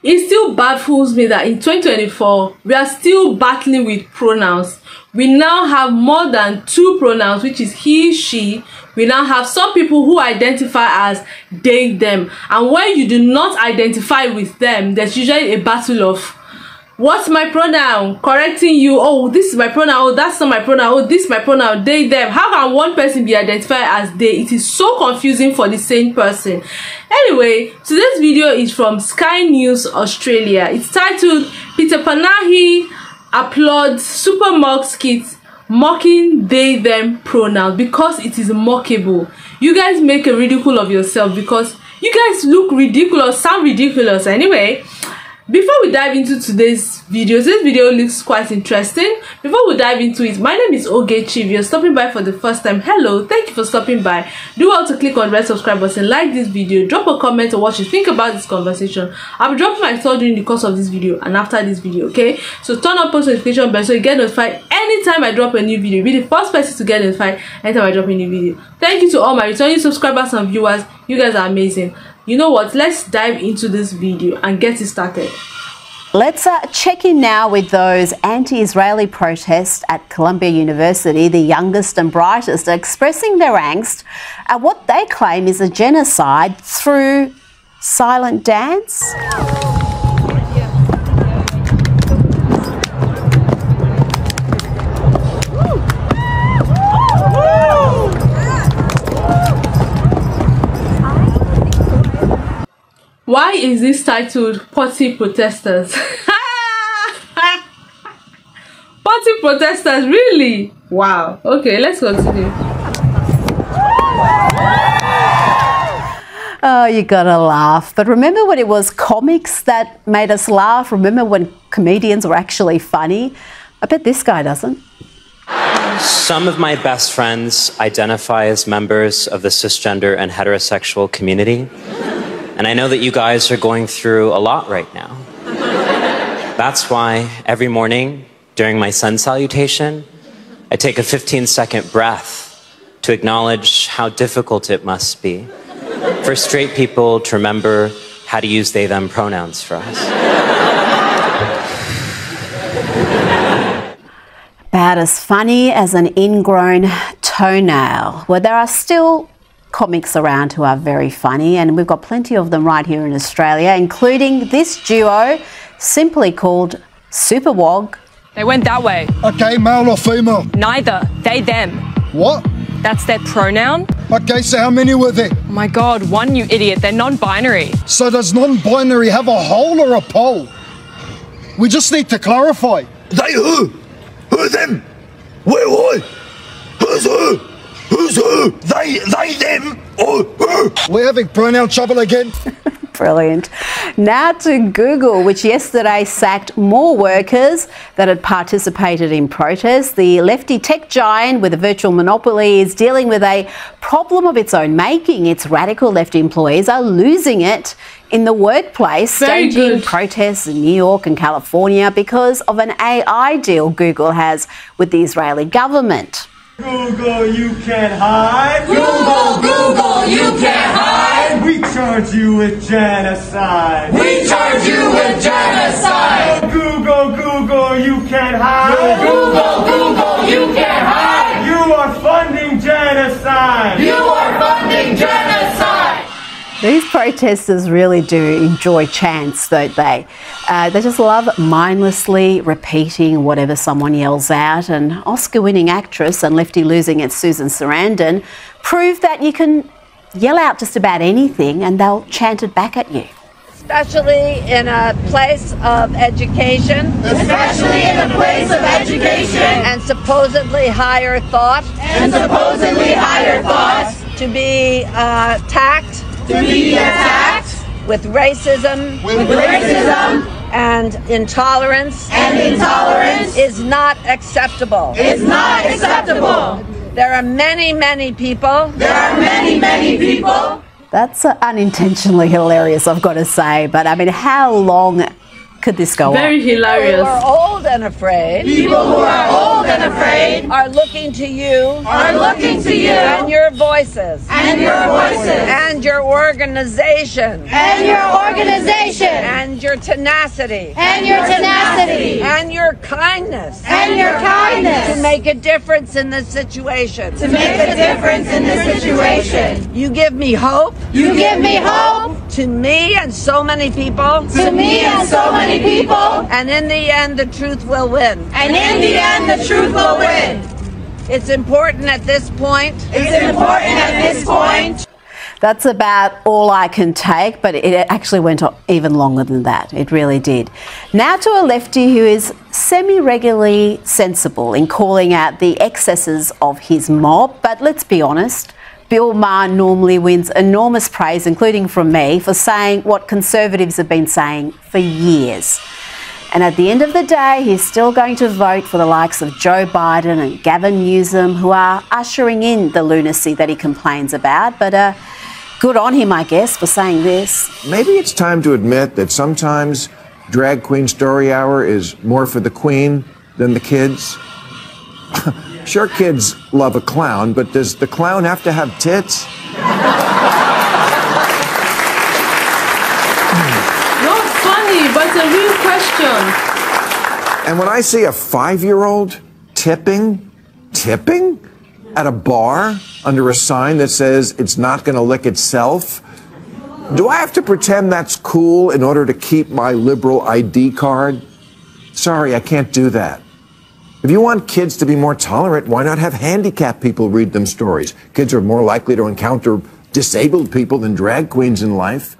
It still baffles me that in 2024, we are still battling with pronouns. We now have more than 2 pronouns, which is he, she. We now have some people who identify as they, them. And when you do not identify with them, there's usually a battle of, what's my pronoun? Correcting you. Oh, this is my pronoun. Oh, that's not my pronoun. Oh, this is my pronoun. They, them. How can one person be identified as they? It is so confusing for the same person. Anyway, today's video is from Sky News Australia. It's titled Pita Panahi applauds Superwog skit mocking they, them pronouns because it is mockable. You guys make a ridicule of yourself because you guys look ridiculous, sound ridiculous. Anyway, before we dive into today's video, this video looks quite interesting. Before we dive into it, my name is Ogechi. If you're stopping by for the first time, hello, thank you for stopping by. Do well to click on the red subscribe button, like this video, drop a comment on what you think about this conversation. I'll be dropping my thought during the course of this video and after this video, okay? So turn on post notification bell so you get notified anytime I drop a new video. Be the first person to get notified anytime I drop a new video. Thank you to all my returning subscribers and viewers. You guys are amazing. You know what, let's dive into this video and get it started. Let's check in now with those anti-Israeli protests at Columbia University. The youngest and brightest are expressing their angst at what they claim is a genocide through silent dance. Why is this titled Potty Protesters? Potty Protesters, really? Wow. Okay, let's continue. Oh, you gotta laugh. But remember when it was comics that made us laugh? Remember when comedians were actually funny? I bet this guy doesn't. Some of my best friends identify as members of the cisgender and heterosexual community. And I know that you guys are going through a lot right now. That's why every morning during my sun salutation, I take a 15-second breath to acknowledge how difficult it must be for straight people to remember how to use they, them pronouns for us. About as funny as an ingrown toenail. Well, there are still comics around who are very funny, and we've got plenty of them right here in Australia, including this duo simply called Superwog. They went that way. Okay, male or female? Neither. They, them. What? That's their pronoun. Okay, so how many were there? Oh my God, one, you idiot. They're non-binary. So does non-binary have a hole or a pole? We just need to clarify. They who? Who them? Where why? Who's who? Who's who? They, them, or who? We're having pronoun trouble again. Brilliant. Now to Google, which yesterday sacked more workers that had participated in protests. The lefty tech giant with a virtual monopoly is dealing with a problem of its own making. Its radical left employees are losing it in the workplace, staging protests in New York and California because of an AI deal Google has with the Israeli government. Google, you can't hide. Google, you can't hide. We charge you with genocide. We charge you with genocide. Google, you can't hide. Google, you can't hide. You are funding genocide. You are funding genocide. These protesters really do enjoy chants, don't they? They just love mindlessly repeating whatever someone yells out. And Oscar-winning actress and lefty losing it Susan Sarandon proved that you can yell out just about anything and they'll chant it back at you. Especially in a place of education. Especially in a place of education. And supposedly higher thought. And supposedly higher thought. To be attacked. To be attacked with racism, and intolerance, is not acceptable. It's not acceptable. There are many people. There are many people. That's unintentionally hilarious, I've got to say. But I mean, how long could this go Very on? hilarious. People who are old and afraid. People who are old and afraid Are looking to you. are looking to you And your voices. and your voices And your organization. and your organization And your tenacity. and your tenacity And your kindness. and your kindness To make a difference in this situation. to make a difference in this situation. You give me hope. You give me hope To me and so many people. to me and so many people, And in the end, the truth will win. and in the end the truth will win. It's important at this point. It's important at this point. That's about all I can take, but it actually went on even longer than that. It really did. Now to a lefty who is semi-regularly sensible in calling out the excesses of his mob, but let's be honest, Bill Maher normally wins enormous praise, including from me, for saying what Conservatives have been saying for years. And at the end of the day, he's still going to vote for the likes of Joe Biden and Gavin Newsom, who are ushering in the lunacy that he complains about. But good on him, I guess, for saying this. Maybe it's time to admit that sometimes Drag Queen Story Hour is more for the queen than the kids. Sure, kids love a clown, but does the clown have to have tits? Not funny, but a real question. And when I see a 5-year-old tipping at a bar under a sign that says it's not going to lick itself, do I have to pretend that's cool in order to keep my liberal ID card? Sorry, I can't do that. If you want kids to be more tolerant, why not have handicapped people read them stories? Kids are more likely to encounter disabled people than drag queens in life.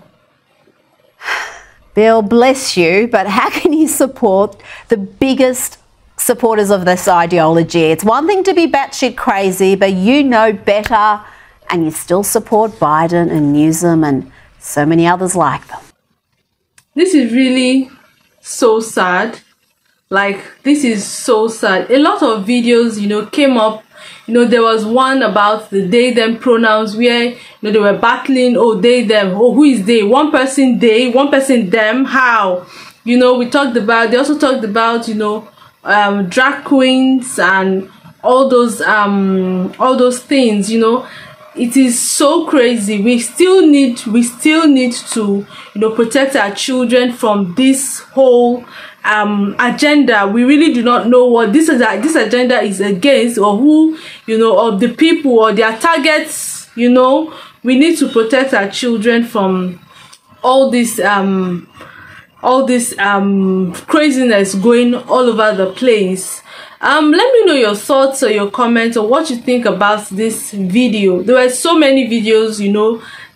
Bill, bless you, but how can you support the biggest supporters of this ideology? It's one thing to be batshit crazy, but you know better, and you still support Biden and Newsom and so many others like them. This is really so sad. Like, this is so sad. A lot of videos, came up. There was one about the they them pronouns where they were battling. Oh, they them. Oh, who is they? One person they, one person them. How? They also talked about drag queens and all those things. It is so crazy. We still need to protect our children from this whole agenda. We really do not know what this agenda is against, or who, of the people or their targets. We need to protect our children from all this craziness going all over the place. Let me know your thoughts or your comments or what you think about this video. There were so many videos,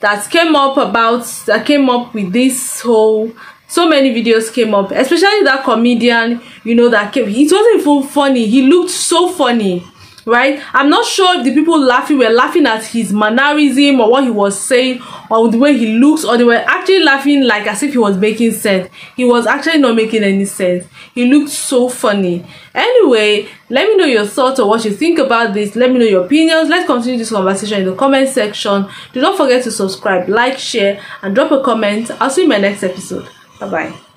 that came up with this whole. So many videos came up, especially that comedian, that came. It wasn't even funny. He looked so funny, right? I'm not sure if the people were laughing at his mannerism or what he was saying or the way he looks, or they were actually laughing like as if he was making sense. He was actually not making any sense. He looked so funny. Anyway, let me know your thoughts or what you think about this. Let me know your opinions. Let's continue this conversation in the comment section. Do not forget to subscribe, like, share, and drop a comment. I'll see you in my next episode. Bye-bye.